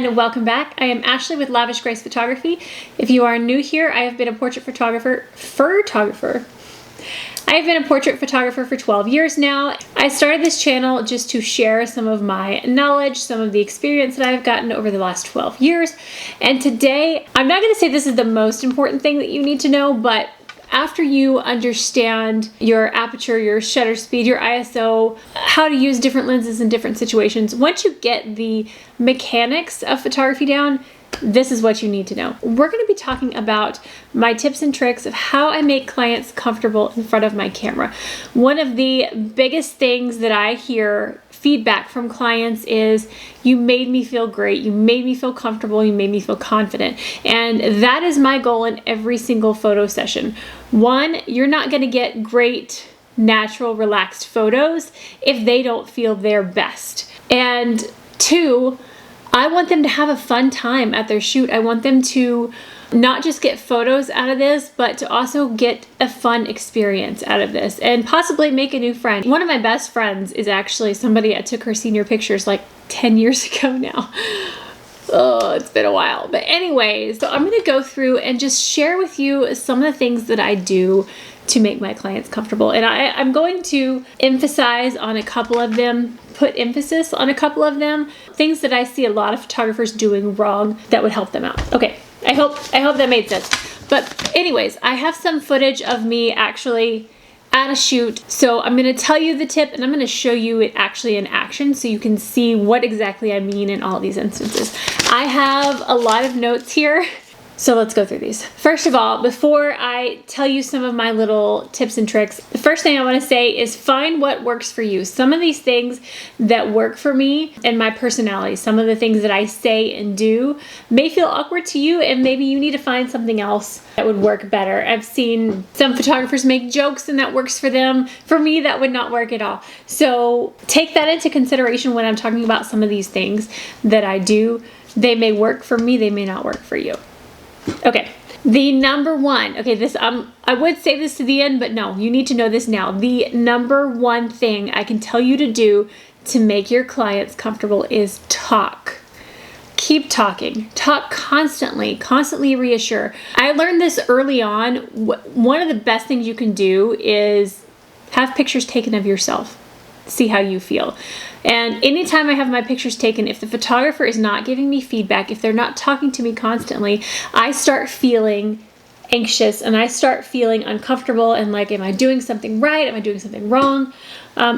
and welcome back. I am Ashley with Lavish Photography. If you are new here, I have been a portrait photographer. I have been a portrait photographer for 12 years now. I started this channel just to share some of my knowledge, some of the experience that I've gotten over the last 12 years. And today, I'm not going to say this is the most important thing that you need to know, but after you understand your aperture, your shutter speed, your ISO, how to use different lenses in different situations, once you get the mechanics of photography down, this is what you need to know. We're going to be talking about my tips and tricks of how I make clients comfortable in front of my camera. One of the biggest things that I hear feedback from clients is, you made me feel great, you made me feel comfortable, you made me feel confident. And that is my goal in every single photo session. One, you're not going to get great, natural, relaxed photos if they don't feel their best. And two, I want them to have a fun time at their shoot. I want them to not just get photos out of this, but to also get a fun experience out of this and possibly make a new friend. One of my best friends is actually somebody I took her senior pictures like 10 years ago now. Oh, it's been a while. But anyways, so I'm going to go through and just share with you some of the things that I do to make my clients comfortable. And I'm going to emphasize on a couple of them, put emphasis on a couple of them, things that I see a lot of photographers doing wrong that would help them out. Okay, I hope that made sense. But anyways, I have some footage of me actually at a shoot. So I'm going to tell you the tip and I'm going to show you it actually in action so you can see what exactly I mean in all these instances. I have a lot of notes here. So let's go through these. First of all, before I tell you some of my little tips and tricks, the first thing I want to say is find what works for you. Some of these things that work for me and my personality, some of the things that I say and do may feel awkward to you, and maybe you need to find something else that would work better. I've seen some photographers make jokes and that works for them. For me, that would not work at all. So take that into consideration when I'm talking about some of these things that I do. They may work for me, they may not work for you. Okay, the number one, okay, this, I would say this to the end, but no, you need to know this now. The number one thing I can tell you to do to make your clients comfortable is talk. Keep talking. Talk constantly. Constantly reassure. I learned this early on. One of the best things you can do is have pictures taken of yourself. See how you feel. And anytime I have my pictures taken, if the photographer is not giving me feedback, if they're not talking to me constantly, I start feeling anxious and I start feeling uncomfortable and like, am I doing something right? Am I doing something wrong?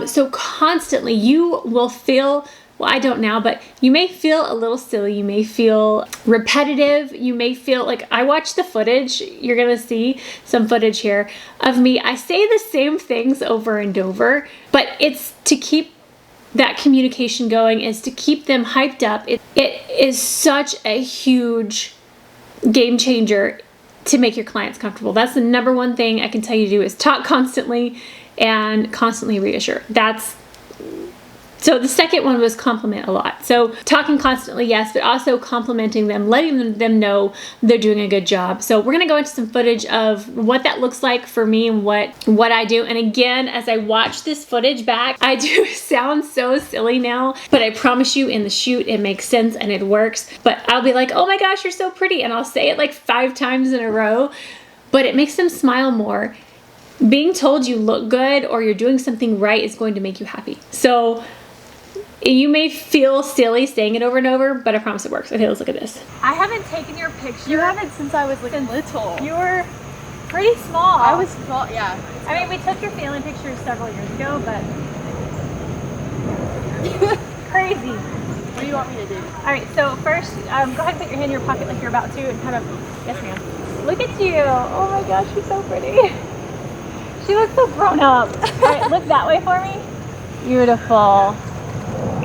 So constantly you will feel, well, I don't now, but you may feel a little silly. You may feel repetitive. You may feel like, I watch the footage. You're going to see some footage here of me. I say the same things over and over, but it's to keep that communication going, is to keep them hyped up. It is such a huge game changer to make your clients comfortable. That's the number one thing I can tell you to do, is talk constantly and constantly reassure. So the second one was compliment a lot. So talking constantly, yes, but also complimenting them, letting them know they're doing a good job. So we're going to go into some footage of what that looks like for me and what I do. And again, as I watch this footage back, I do sound so silly now, but I promise you in the shoot, it makes sense and it works. But I'll be like, oh my gosh, you're so pretty. And I'll say it like 5 times in a row, but it makes them smile more. Being told you look good or you're doing something right is going to make you happy. So you may feel silly saying it over and over, but I promise it works. Okay, let's look at this. I haven't taken your picture. You haven't since I was like little. You were pretty small. I was small, yeah. I mean, we took your family pictures several years ago, but crazy. What do you want me to do? All right, so first, go ahead and put your hand in your pocket like you're about to, and kind of, yes ma'am. Look at you. Oh my gosh, she's so pretty. She looks so grown up. All right, look that way for me. Beautiful.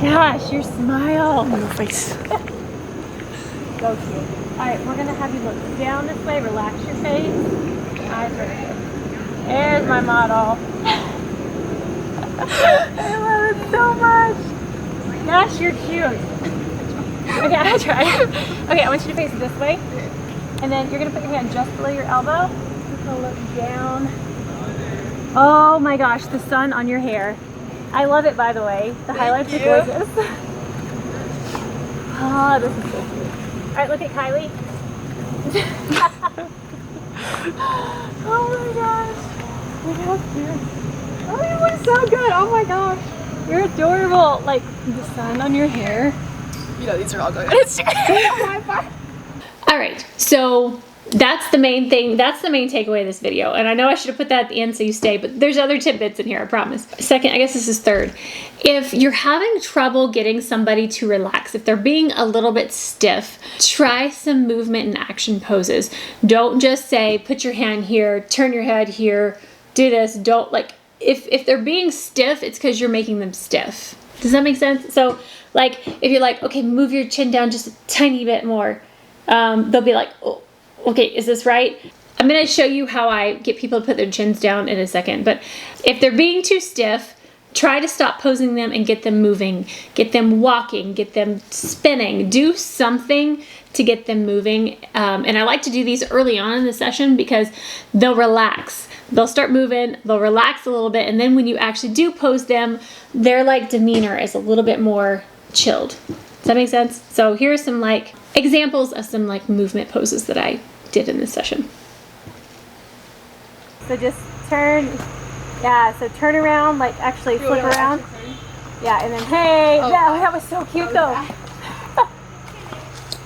Gosh, your smile. Your face. So cute. All right, we're gonna have you look down this way. Relax your face. Eyes right here. There's my model. I love it so much. Gosh, you're cute. Okay, I try. Okay, I want you to face this way, and then you're gonna put your hand just below your elbow. You're gonna look down. Oh my gosh, the sun on your hair. I love it, by the way. The highlights are gorgeous. Oh, this is so cute. All right, look at Kylie. Oh my gosh. Look how cute. Oh, you look so good. Oh my gosh. You're adorable. Like the sun on your hair. You know, these are all going on Instagram. All right, so that's the main thing. That's the main takeaway of this video. And I know I should have put that at the end so you stay, but there's other tidbits in here, I promise. Second, I guess this is third. If you're having trouble getting somebody to relax, if they're being a little bit stiff, try some movement and action poses. Don't just say, put your hand here, turn your head here, do this. Don't like, if they're being stiff, it's because you're making them stiff. Does that make sense? So like, if you're like, okay, move your chin down just a tiny bit more, they'll be like, oh, okay, is this right? I'm gonna show you how I get people to put their chins down in a second, but if they're being too stiff, try to stop posing them and get them moving, get them walking, get them spinning, do something to get them moving. And I like to do these early on in the session because they'll relax. They'll start moving, they'll relax a little bit, and then when you actually do pose them, their like demeanor is a little bit more chilled. Does that make sense? So here's some like examples of some like movement poses that I did in this session. So just turn, yeah, so turn around, like actually flip around. Yeah, and then hey, that was so cute though.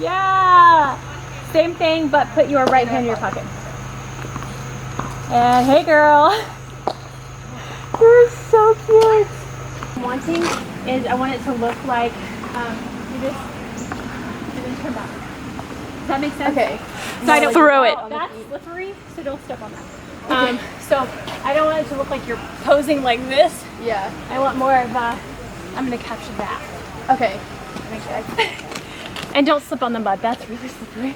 Yeah, same thing, but put your right hand in your pocket. And hey girl, you're so cute. Wanting is I want it to look like you just turn back. Does that make sense? Okay. So I don't throw it. That's slippery, so don't step on that. So I don't want it to look like you're posing like this. Yeah. I want more of a, I'm gonna capture that. Okay. And don't slip on the mud, that's really slippery.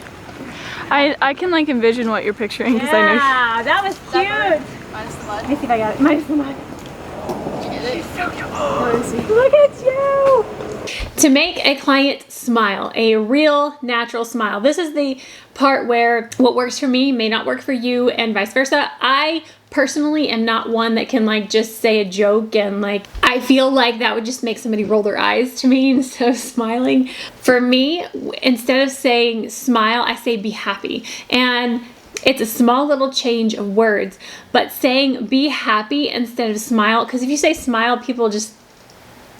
I can like envision what you're picturing because I know. Yeah, that was cute. Minus the mud. Let me see if I got it. Minus the mud. Did you get it? Look at you. To make a client smile, a real natural smile. This is the part where what works for me may not work for you and vice versa. I personally am not one that can like just say a joke and like, I feel like that would just make somebody roll their eyes to me instead of smiling. For me, instead of saying smile, I say be happy. And it's a small little change of words, but saying be happy instead of smile, because if you say smile, people just,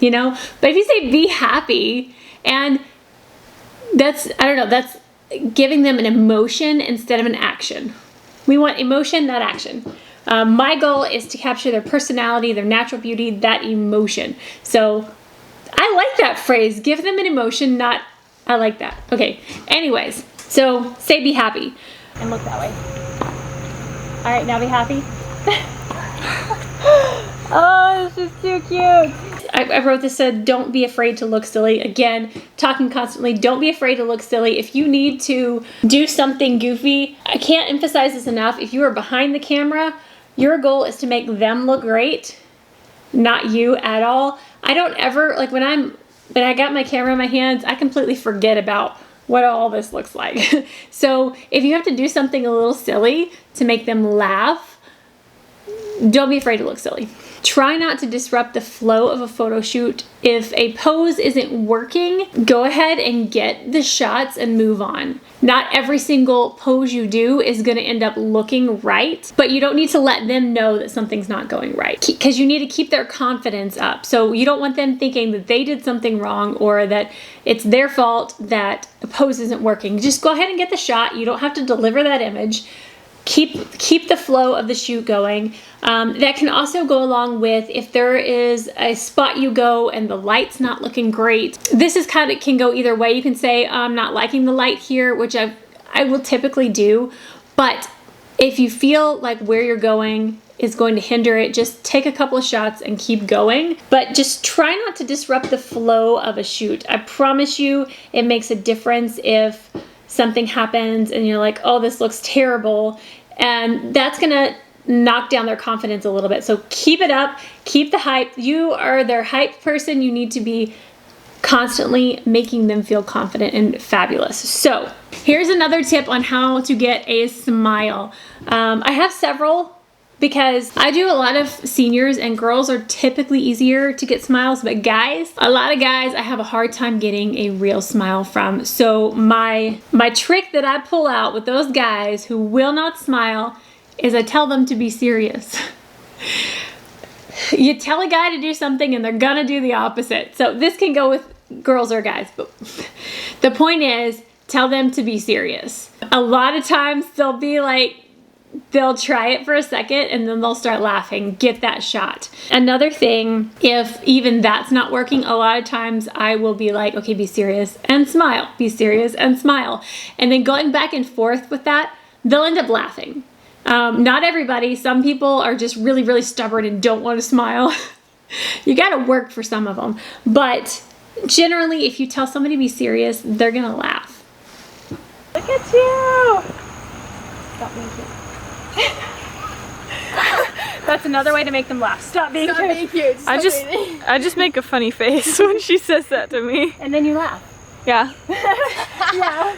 you know, but if you say be happy, and that's, I don't know, that's giving them an emotion instead of an action. We want emotion, not action. My goal is to capture their personality, their natural beauty, that emotion. So I like that phrase, give them an emotion, not, I like that. Okay, anyways, so say be happy. And look that way. All right, now be happy. Oh, this is too cute. I wrote this, said don't be afraid to look silly. Again, talking constantly, don't be afraid to look silly. If you need to do something goofy, I can't emphasize this enough. If you are behind the camera, your goal is to make them look great, not you at all. I don't ever, like when I got my camera in my hands, I completely forget about what all this looks like. So if you have to do something a little silly to make them laugh, don't be afraid to look silly. Try not to disrupt the flow of a photo shoot. If a pose isn't working, go ahead and get the shots and move on. Not every single pose you do is going to end up looking right, but you don't need to let them know that something's not going right, because you need to keep their confidence up. So you don't want them thinking that they did something wrong or that it's their fault that a pose isn't working. Just go ahead and get the shot. You don't have to deliver that image. Keep the flow of the shoot going. That can also go along with if there is a spot you go and the light's not looking great. This is kind of, can go either way. You can say, I'm not liking the light here, which I will typically do. But if you feel like where you're going is going to hinder it, just take a couple of shots and keep going. But just try not to disrupt the flow of a shoot. I promise you it makes a difference if something happens and you're like, oh, this looks terrible. And that's gonna knock down their confidence a little bit. So keep it up, keep the hype. You are their hype person. You need to be constantly making them feel confident and fabulous. So here's another tip on how to get a smile. I have several because I do a lot of seniors and girls are typically easier to get smiles, but guys, a lot of guys I have a hard time getting a real smile from. So my trick that I pull out with those guys who will not smile is I tell them to be serious. You tell a guy to do something and they're gonna do the opposite. So this can go with girls or guys, but the point is, tell them to be serious. A lot of times they'll be like, they'll try it for a second and then they'll start laughing. Get that shot. Another thing, if even that's not working, a lot of times I will be like, okay, be serious and smile, be serious and smile. And then going back and forth with that, they'll end up laughing. Not everybody. Some people are just really, really stubborn and don't want to smile. You got to work for some of them. But generally, if you tell somebody to be serious, they're going to laugh. Look at you! Stop being cute. That's another way to make them laugh. Stop being cute. I just make a funny face when she says that to me. And then you laugh. Yeah. Yeah.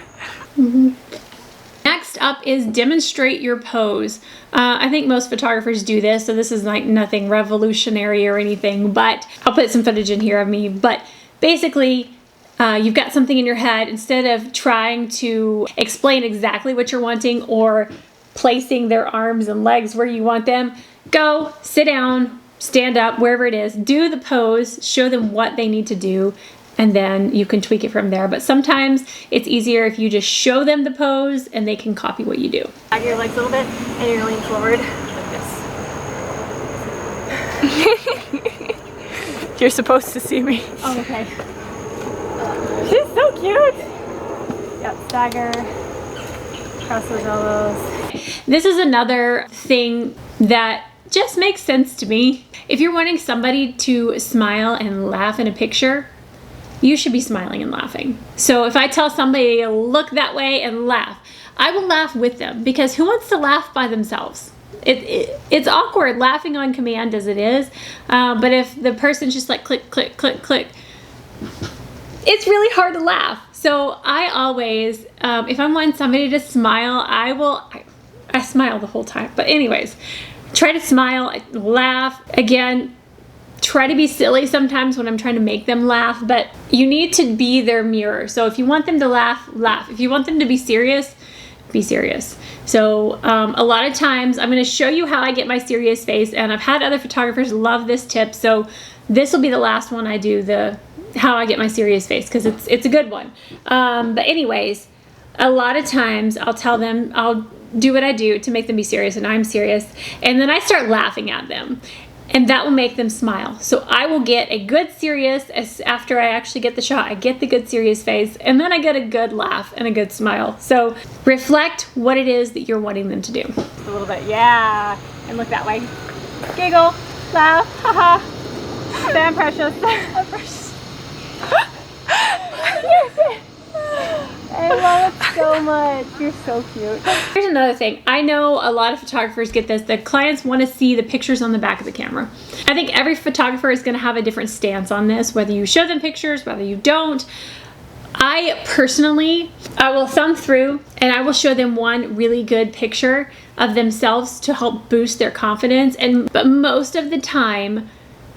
Next up is demonstrate your pose. I think most photographers do this, so this is like nothing revolutionary or anything, but I'll put some footage in here of me. But basically, you've got something in your head. Instead of trying to explain exactly what you're wanting or placing their arms and legs where you want them, go, sit down, stand up, wherever it is, do the pose, show them what they need to do, and then you can tweak it from there. But sometimes it's easier if you just show them the pose and they can copy what you do. Bag your legs a little bit and you're leaning forward like this. You're supposed to see me. Oh, okay. She's so cute. Yep, stagger, cross those elbows. This is another thing that just makes sense to me. If you're wanting somebody to smile and laugh in a picture, you should be smiling and laughing. So if I tell somebody to look that way and laugh, I will laugh with them, because who wants to laugh by themselves? It's awkward laughing on command as it is, but if the person's just like click, click, click, click, it's really hard to laugh. So I always, if I want somebody to smile, I smile the whole time. But anyways, try to smile, laugh. Again, try to be silly sometimes when I'm trying to make them laugh, but you need to be their mirror. So if you want them to laugh, laugh. If you want them to be serious, be serious. So a lot of times I'm going to show you how I get my serious face, and I've had other photographers love this tip. So this will be the last one I do, the how I get my serious face, because it's a good one. But anyways, a lot of times I'll tell them, I'll do what I do to make them be serious, and I'm serious, and then I start laughing at them. And that will make them smile. So I will get a good serious, after I actually get the shot, I get the good serious face, and then I get a good laugh and a good smile. So reflect what it is that you're wanting them to do. A little bit, yeah. And look that way. Giggle, laugh, haha. Sam precious. I'm precious. I love it so much. You're so cute. Here's another thing. I know a lot of photographers get this. The clients want to see the pictures on the back of the camera. I think every photographer is going to have a different stance on this, whether you show them pictures, whether you don't. I personally, I will thumb through and I will show them one really good picture of themselves to help boost their confidence. But most of the time,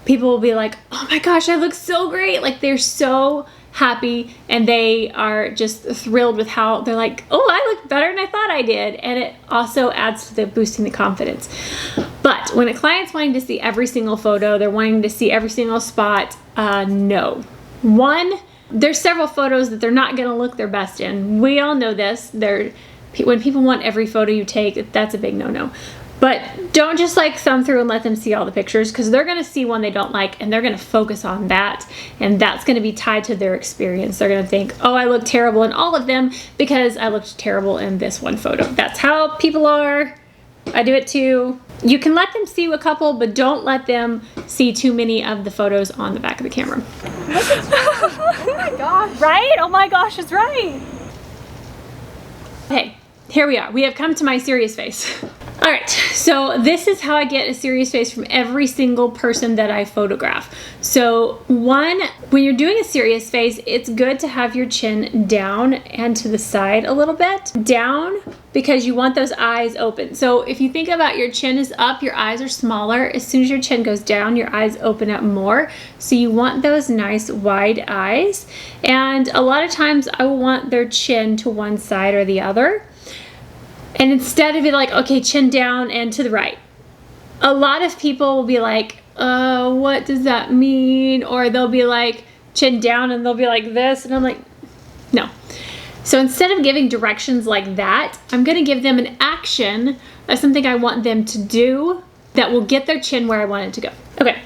people will be like, oh my gosh, I look so great. Like, they're so happy and they are just thrilled with how they're like, oh, I look better than I thought I did. And it also adds to the boosting the confidence. But when a client's wanting to see every single photo, they're wanting to see every single spot, no. One, there's several photos that they're not going to look their best in. We all know this. When people want every photo you take, that's a big no-no. But don't just like thumb through and let them see all the pictures, because they're going to see one they don't like and they're going to focus on that, and that's going to be tied to their experience. They're going to think, oh, I look terrible in all of them because I looked terrible in this one photo. That's how people are. I do it too. You can let them see a couple, but don't let them see too many of the photos on the back of the camera. Oh my gosh. Right? Oh my gosh, it's right. Okay, here we are. We have come to my serious face. All right, so this is how I get a serious face from every single person that I photograph. So one, when you're doing a serious face, it's good to have your chin down and to the side a little bit. Down, because you want those eyes open. So if you think about your chin is up, your eyes are smaller. As soon as your chin goes down, your eyes open up more. So you want those nice wide eyes. And a lot of times I will want their chin to one side or the other. And instead of it like, okay, chin down and to the right. A lot of people will be like, what does that mean? Or they'll be like, chin down, and they'll be like this. And I'm like, no. So instead of giving directions like that, I'm gonna give them an action of something I want them to do that will get their chin where I want it to go. Okay,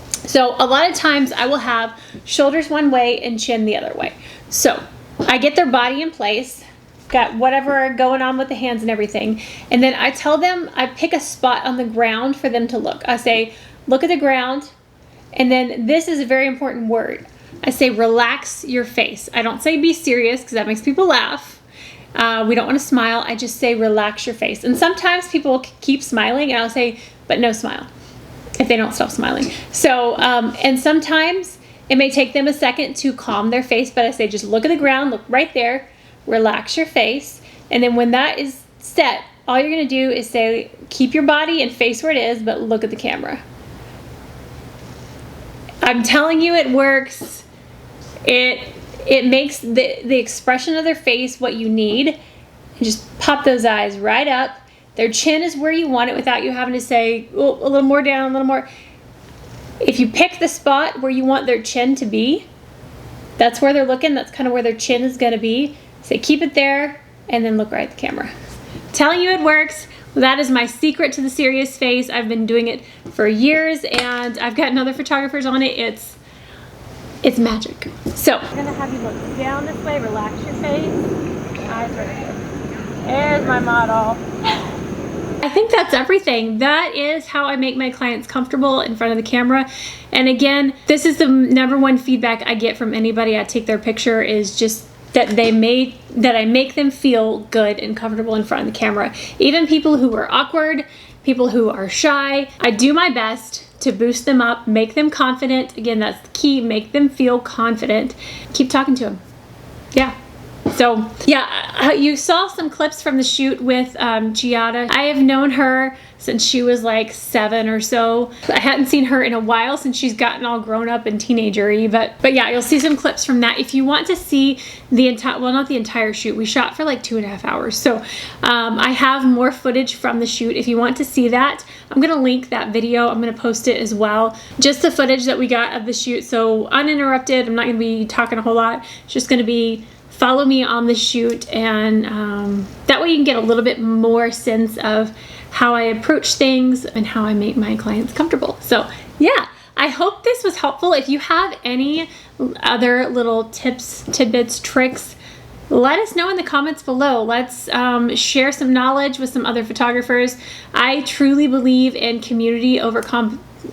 so a lot of times I will have shoulders one way and chin the other way. So I get their body in place, got whatever going on with the hands and everything, and then I tell them, I pick a spot on the ground for them to look. I say, look at the ground, and then this is a very important word. I say, relax your face. I don't say be serious because that makes people laugh. We don't want to smile. I just say, relax your face. And sometimes people keep smiling, and I'll say, but no smile, if they don't stop smiling. So, and sometimes it may take them a second to calm their face, but I say, just look at the ground, look right there, relax your face. And then when that is set, all you're going to do is say, keep your body and face where it is, but look at the camera. I'm telling you, it works. It makes the expression of their face what you need. And just pop those eyes right up. Their chin is where you want it without you having to say, oh, a little more down, a little more. If you pick the spot where you want their chin to be, that's where they're looking. That's kind of where their chin is going to be. Say, keep it there, and then look right at the camera. Telling you it works. That is my secret to the serious face. I've been doing it for years, and I've gotten other photographers on it. It's magic. So I'm gonna have you look down this way, relax your face, eyes right here. There's my model. I think that's everything. That is how I make my clients comfortable in front of the camera. And again, this is the #1 feedback I get from anybody I take their picture, is just that I make them feel good and comfortable in front of the camera. Even people who are awkward, people who are shy, I do my best to boost them up, make them confident. Again, that's the key, make them feel confident. Keep talking to them. Yeah. So yeah, you saw some clips from the shoot with Giada. I have known her since she was like 7 or so. I hadn't seen her in a while since she's gotten all grown up and teenager-y, but yeah, you'll see some clips from that. If you want to see the entire, well, not the entire shoot, we shot for like 2.5 hours. So I have more footage from the shoot. If you want to see that, I'm gonna link that video. I'm gonna post it as well. Just the footage that we got of the shoot. So uninterrupted, I'm not gonna be talking a whole lot. It's just gonna be follow me on the shoot, and that way you can get a little bit more sense of how I approach things and how I make my clients comfortable. So yeah, I hope this was helpful. If you have any other little tips, tidbits, tricks, let us know in the comments below. Let's share some knowledge with some other photographers. I truly believe in community over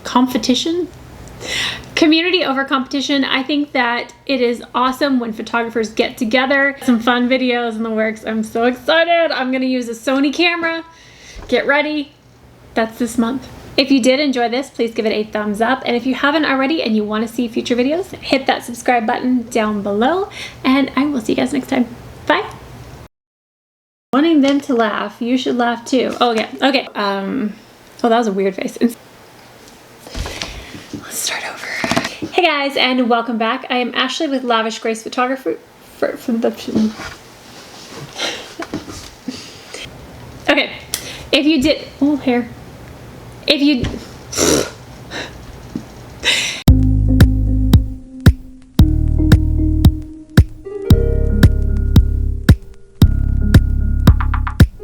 competition. Community over competition. I think that it is awesome when photographers get together. Some fun videos in the works. I'm so excited. I'm gonna use a Sony camera. Get ready. That's this month. If you did enjoy this, please give it a thumbs up. And if you haven't already and you want to see future videos, hit that subscribe button down below. And I will see you guys next time. Bye. Wanting them to laugh, you should laugh too. Oh yeah, okay. Oh, that was a weird face. Let's start over. Hey guys, and welcome back. I am Ashley with Lavish Grace Photography. Okay, if you did, oh hair. If you